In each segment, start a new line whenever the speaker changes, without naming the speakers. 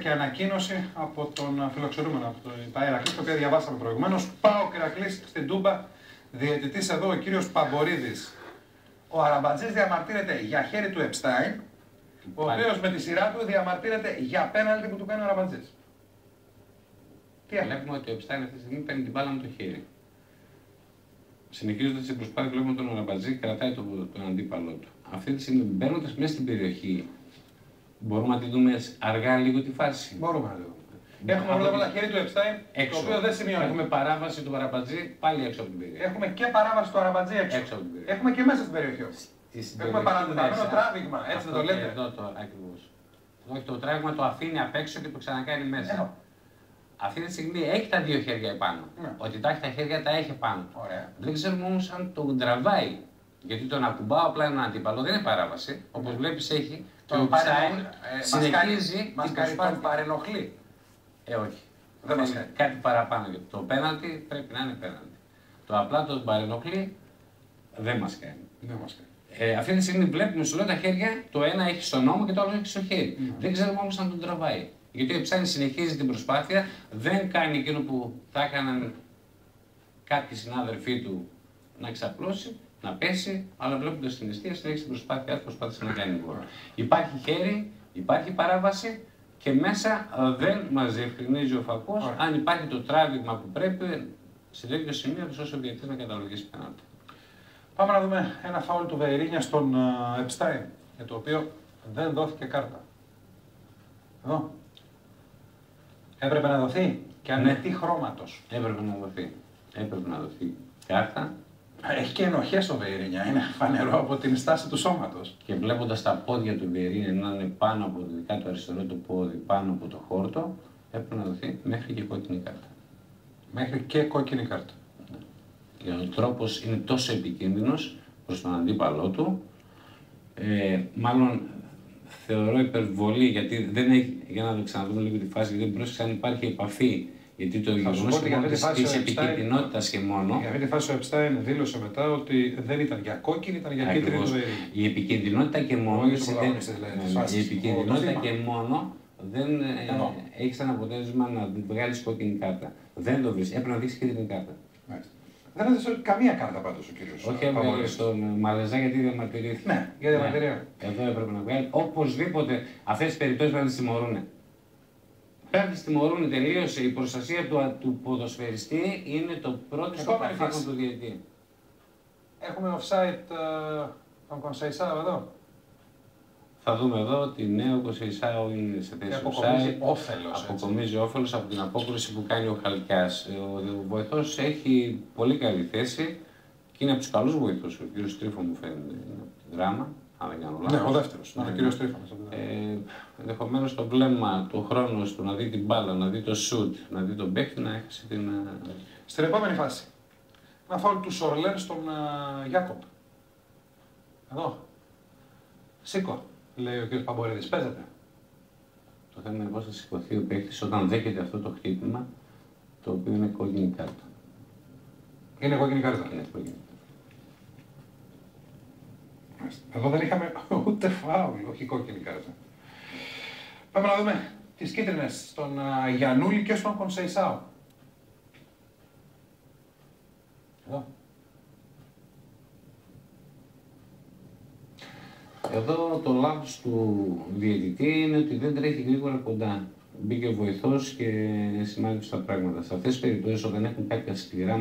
και ανακοίνωση από τον φιλοξενούμενο από το Ηρακλή, το οποίο διαβάσαμε προηγουμένως. ΠΑΟΚ Ηρακλής στην Τούμπα, διαιτητής εδώ ο κύριος Παμπορίδης. Ο Αραμπατζής διαμαρτύρεται για χέρι του Επστάιν, ο οποίος με τη σειρά του διαμαρτύρεται για πέναλτι που του κάνει ο Αραμπατζής.
Βλέπουμε ότι ο Επστάιν αυτή τη στιγμή παίρνει την μπάλα με το χέρι. Συνεχίζοντας την προσπάθεια, βλέπουμε τον Αραμπατζή κρατάει τον αντίπαλό του. Αυτή τη στιγμή μπαίνοντας μέσα στην περιοχή, μπορούμε να τη δούμε αργά λίγο τη φάση.
Μπορούμε να τη δούμε. Έχουμε πρώτα τα χέρι του Επστάιν, το οποίο δεν σημειώνει.
Έχουμε παράβαση του Αραμπατζή πάλι έξω από την περιοχή.
Έχουμε και παράβαση του Αραμπατζή έξω από την περιοχή. Έχουμε και μέσα στην περιοχή. Έχουμε παρατεταμένο τράβηγμα, έτσι δεν το λέτε.
Εδώ το ακριβώς. Όχι, το τράβηγμα το αφήνει απ' έξω και το ξανακάνει μέσα. Αυτή τη στιγμή έχει τα δύο χέρια επάνω. Ότι τα έχει τα χέρια τα έχει πάνω. Δεν ξέρουμε όμως αν τον τραβάει. Γιατί τον ακουμπάω απλά έναν αντίπαλο δεν είναι παράβαση. Όπως βλέπεις έχει.
Τον
συνεχίζει.
Μας κάνει τον παρενοχλεί.
Όχι.
Δεν μας κάνει.
Κάτι παραπάνω. Γιατί το πέναλτι πρέπει να είναι πέναλτι. Το απλά τον παρενοχλεί δεν μας κάνει.
Δεν μας κάνει.
Αυτή τη στιγμή βλέπουμε σου λέω τα χέρια, το ένα έχει στον ώμο και το άλλο έχει στο χέρι. Δεν ξέρουμε όμως αν τον τραβάει. Γιατί ο Επστάιν συνεχίζει την προσπάθεια, δεν κάνει εκείνο που θα έκαναν κάποιοι συνάδελφοί του να ξαπλώσει, να πέσει, αλλά βλέποντας την αιστεία συνέχισε την προσπάθειά του, προσπάθησε να κάνει γκολ. Υπάρχει χέρι, υπάρχει παράβαση και μέσα δεν μας διευκρινίζει ο φακός αν υπάρχει το τράβηγμα που πρέπει σε τέτοιο σημείο ώστε ο διαιτητής να καταλογίσει πέναλτι.
Πάμε να δούμε ένα φάουλ του Βεϊρίνια στον Επστάιν, για το οποίο δεν δόθηκε κάρτα. Εδώ. Έπρεπε να δοθεί και αν τι χρώματος.
Έπρεπε να δοθεί. Έπρεπε να δοθεί κάρτα.
Έχει και ενοχές ο Βεϊρίνια, είναι φανερό από την στάση του σώματος.
Και βλέποντας τα πόδια του Βεϊρίνια να είναι πάνω από το δικά του αριστερό το πόδι, πάνω από το χόρτο, έπρεπε να δοθεί μέχρι και κόκκινη κάρτα.
Μέχρι και κόκκινη κάρτα.
Ο τρόπος είναι τόσο επικίνδυνος προς τον αντίπαλό του. Μάλλον θεωρώ υπερβολή γιατί δεν έχει, για να το ξαναδούμε λίγο τη φάση, γιατί δεν πρόσεξε αν υπάρχει επαφή. Γιατί το γεγονός της επικίνδυνοτητας και μόνο.
Για αυτή τη φάση ο Επστάιν δήλωσε μετά ότι δεν ήταν για κόκκινη, ήταν για κίτρινη του Βεϊρίνια.
Η επικίνδυνοτητα και μόνο. Η επικίνδυνοτητα και μόνο δεν έχει σαν αποτέλεσμα να βγάλει κόκκινη κάρτα. Δεν το βρει. Έπρεπε να δείξει κίτρινη κάρτα.
Δεν έδωσε καμία κάρτα πάντως ο κύριος.
Όχι, έβγαλε στον Μαλεζά γιατί διαμαρτυρήθηκε.
Ναι, για διαμαρτυρία.
Εδώ έπρεπε να βγάλει. Οπωσδήποτε αυτές τις περιπτώσεις πρέπει να τις τιμωρούν. Πρέπει να τις τιμωρούν, τελείωσε. Η προστασία του ποδοσφαιριστή είναι το πρώτο στο καθήκον του διαιτητή.
Έχουμε offside τον Κονσεϊσάο εδώ.
Θα δούμε εδώ ότι ναι, ο Κονσεϊσάο είναι σε θέση offside. Αποκομίζει όφελος από την απόκριση που κάνει ο Χαλκιάς. Ο βοηθός έχει πολύ καλή θέση και είναι από τους καλούς βοηθούς. Ο κύριος Τρίφων μου φαίνεται είναι από τη Δράμα, αν δεν κάνω λάθος.
Ναι, ο δεύτερος. Ο κύριος Τρίφων.
Ενδεχομένως το βλέμμα, το χρόνο του να δει την μπάλα, να δει το σουτ, να δει τον παίκτη, να έχασε την.
Στην επόμενη φάση. Ένα φάουλ του Σορλέν στον Γιάκοπ. Εδώ. Σήκω, λέει ο κ. Παμπορίδης. Παίζεται.
Το θέμα είναι πώς θα σηκωθεί ο παίκτης όταν δέχεται αυτό το χτύπημα, το οποίο είναι κόκκινη κάρτα.
Είναι κόκκινη κάρτα.
Είναι κόκκινη.
Εδώ δεν είχαμε ούτε φάουλ, όχι κόκκινη κάρτα. Πάμε να δούμε τις κίτρινες στον Γιαννούλη και στον Κονσεϊσάο. Εδώ.
Εδώ το λάθος του διαιτητή είναι ότι δεν τρέχει γρήγορα κοντά. Μπήκε ο βοηθός και σημάδεψε τα πράγματα. Σε αυτές τις περιπτώσεις, όταν έχουν κάποια σκληρά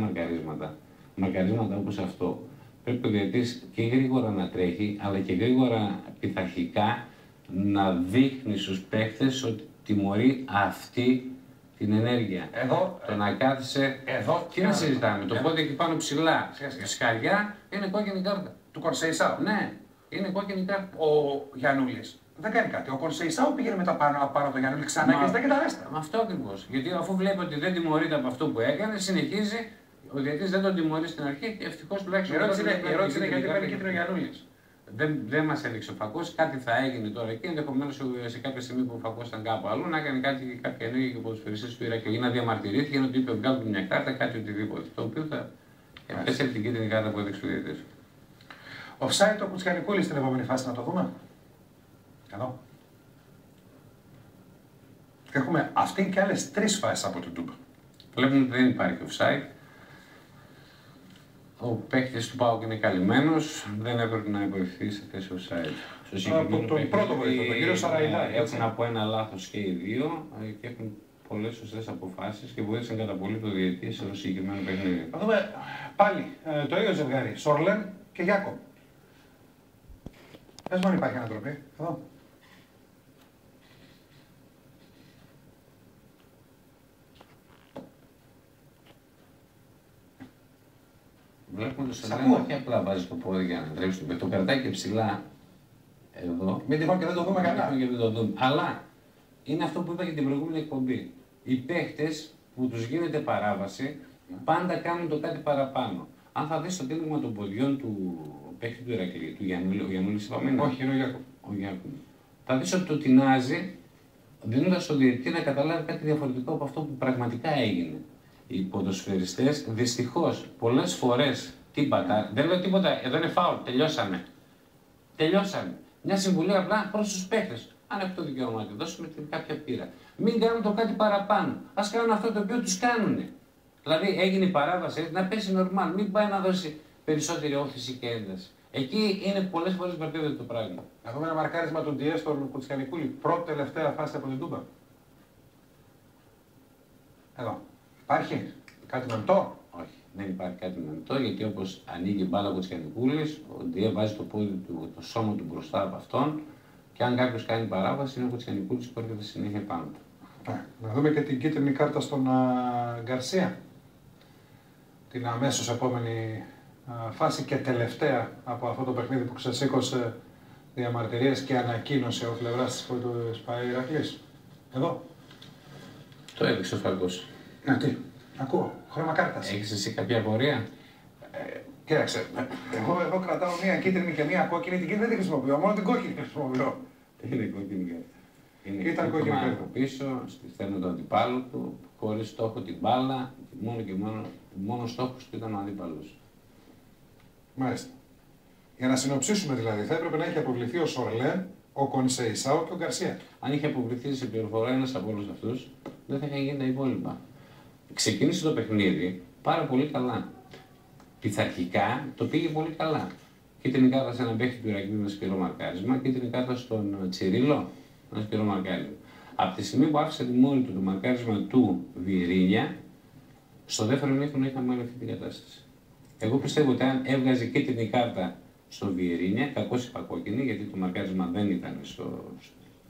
μαρκαρίσματα όπως αυτό, πρέπει ο διαιτητής και γρήγορα να τρέχει, αλλά και γρήγορα πειθαρχικά να δείχνει στους παίχτες ότι τιμωρεί αυτή την ενέργεια.
Εδώ.
Το να κάθισε.
Εδώ.
Τι να συζητάμε, το πόδι εκεί πάνω ψηλά. Σκαριά είναι κόκκινη κάρτα.
Του Κονσεϊσάου.
Ναι, είναι κόκκινη κάρτα.
Ο Γιαννούλης δεν κάνει κάτι. Ο Κονσεϊσάου πήγαινε μετά πάνω το Γιαννούλη ξανά και ζητάει και τα ρέστα.
Αυτό ακριβώς. Γιατί αφού βλέπει ότι δεν τιμωρείται από αυτό που έκανε, συνεχίζει. Ο διαιτητής δεν τον τιμωρεί στην αρχή και ευτυχώς τουλάχιστον.
Η ερώτηση είναι γιατί παίρνει κίτρινο Γιαννούλης.
Δεν μας έδειξε ο φακός, κάτι θα έγινε τώρα εκεί. Ενδεχομένως σε κάποια στιγμή που ο φακός ήταν κάπου αλλού να έκανε κάποια ενέργεια και ο ποδοσφαιριστής του Ηρακλή να διαμαρτυρήθηκε, να του είπε βγάλω μια κάρτα, κάτι οτιδήποτε. Το οποίο θα επέσαιρε την κίτρινη κάρτα που έδειξε ο διαιτητής.
Offside το Κουτσιανικούλη στην επόμενη φάση να το δούμε. Εδώ. Έχουμε αυτήν και άλλες 3 φάσεις από την Τούμπα.
Βλέπουμε ότι δεν υπάρχει offside. Ο παίκτης του ΠΑΟΚ είναι καλυμμένος, δεν έπρεπε να υποευθυνθεί σε θέση offside.
Από τον πρώτο βοηθό, τον κύριο Σαραϊδάκη.
Έχουν από ένα λάθος και οι δύο και έχουν πολλές σωστές αποφάσεις και βοήθησαν κατά πολύ το διαιτητή σε ένα συγκεκριμένο παιχνίδι.
Θα δούμε πάλι το ίδιο ζευγάρι, Σορλέν και Γιάκο. Πες μου αν υπάρχει ανατροπή. Εδώ.
Βλέπουμε ότι ο Σορλέν όχι απλά βάζει το πόδι για να τρέψει τον παίκτη, το κρατάει και ψηλά εδώ.
Μην τυχόν και δεν το δούμε καλά.
Αλλά είναι αυτό που είπα και την προηγούμενη εκπομπή. Οι παίχτες που τους γίνεται παράβαση πάντα κάνουν το κάτι παραπάνω. Αν θα δεις το τίμημα των ποδιών του παίχτη του Ηρακλή, του Γιαννούλη, ο Γιαννούλης είπαμε.
Όχι, είναι ο Γιάκο.
Ο Γιάκο. Θα δεις ότι το τεινάζει, δίνοντας στον διαιτητή να καταλάβει κάτι διαφορετικό από αυτό που πραγματικά έγινε. Οι ποδοσφαιριστές δυστυχώς πολλές φορές τίποτα, δεν λέω τίποτα, εδώ είναι φάουλ, τελειώσαμε. Τελειώσαμε. Μια συμβουλή απλά προς τους παίχτες. Αν έχει το δικαίωμα να δώσουμε κάποια πείρα. Μην κάνουν το κάτι παραπάνω. Ας κάνουν αυτό το οποίο τους κάνουν. Δηλαδή έγινε η παράβαση, να πέσει νορμάλ, μην πάει να δώσει περισσότερη όθηση και ένταση. Εκεί είναι πολλές φορές μπερδεύεται το πράγμα.
Να δούμε ένα μαρκάρισμα του Ντιέ στον Κουτσιανικούλη. Πρώτη τελευταία φάση από την Τούμπα. Εδώ. Υπάρχει κάτι μεμπτό.
Όχι, δεν υπάρχει κάτι μεμπτό γιατί όπως ανοίγει η μπάλα ο Κουτσιανικούλης, ο Ντιέ βάζει το πόδι του, το σώμα του μπροστά από αυτόν και αν κάποιος κάνει παράβαση είναι ο Κουτσιανικούλης που έρχεται συνέχεια πάνω του.
Να δούμε και την κίτρινη κάρτα στον Γκαρσία. Την αμέσως επόμενη φάση και τελευταία από αυτό το παιχνίδι που ξεσήκωσε διαμαρτυρίες και ανακοίνωσε ο πλευράς της ΠΑΕ Ηρακλής. Εδώ.
Το έδειξε ο Φραγκός.
Ναι, τι. Ακούω. Χρώμα κάρτας.
Έχεις εσύ κάποια απορία?
Κοίταξε. Εγώ εδώ κρατάω μία κίτρινη και μία κόκκινη. Την κίτρινη δεν τη χρησιμοποιώ. Μόνο την κόκκινη χρησιμοποιώ.
Είναι κόκκινη κάρτα.
Ήταν κόκκινη κάρτα.
Από πίσω, στη στέλνω τον αντιπάλο του, χωρίς στόχο την μπάλα, μόνο και μόνο στόχος του ήταν ο αντίπαλος.
Μάλιστα. Για να συνοψίσουμε δηλαδή, θα έπρεπε να έχει αποβληθεί ο Σορλέν, ο Κονσεϊσάου και ο Γκαρσία.
Αν είχε αποβληθεί σε πληροφορία ένας από όλους αυτούς, δεν θα είχαν γίνει τα υπόλοιπα. Ξεκίνησε το παιχνίδι πάρα πολύ καλά. Πειθαρχικά το πήγε πολύ καλά. Κίτρινη κάρτα σε έναν παίχτη του Ηρακλή με σκληρό μαρκάρισμα, κίτρινη κάρτα στον Τσιρίλο με σκληρό μαρκάρισμα. Από τη στιγμή που άφησε τη μόνη του το μαρκάρισμα του Βιερίνια, στο δεύτερο ημίχρονο είχαμε όλη αυτή την κατάσταση. Εγώ πιστεύω ότι αν έβγαζε κίτρινη κάρτα στον Βιερίνια, κακώς είπα κόκκινη, γιατί το μαρκάρισμα δεν ήταν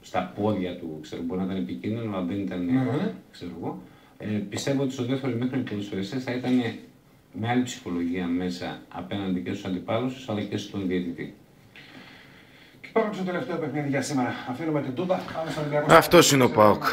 στα πόδια του, ξέρω, μπορεί να ήταν επικίνδυνο, αλλά δεν ήταν, ξέρω εγώ. Πιστεύω ότι στο δεύτερο ημίχρονο οι ποδοσφαιριστές θα ήταν με άλλη ψυχολογία μέσα απέναντι και στους αντιπάλους, αλλά και στον διαιτητή.
Και πάμε στο τελευταίο παιχνίδι για σήμερα. Αφήνουμε την Τούμπα.
Αυτός είναι ο ΠΑΟΚ.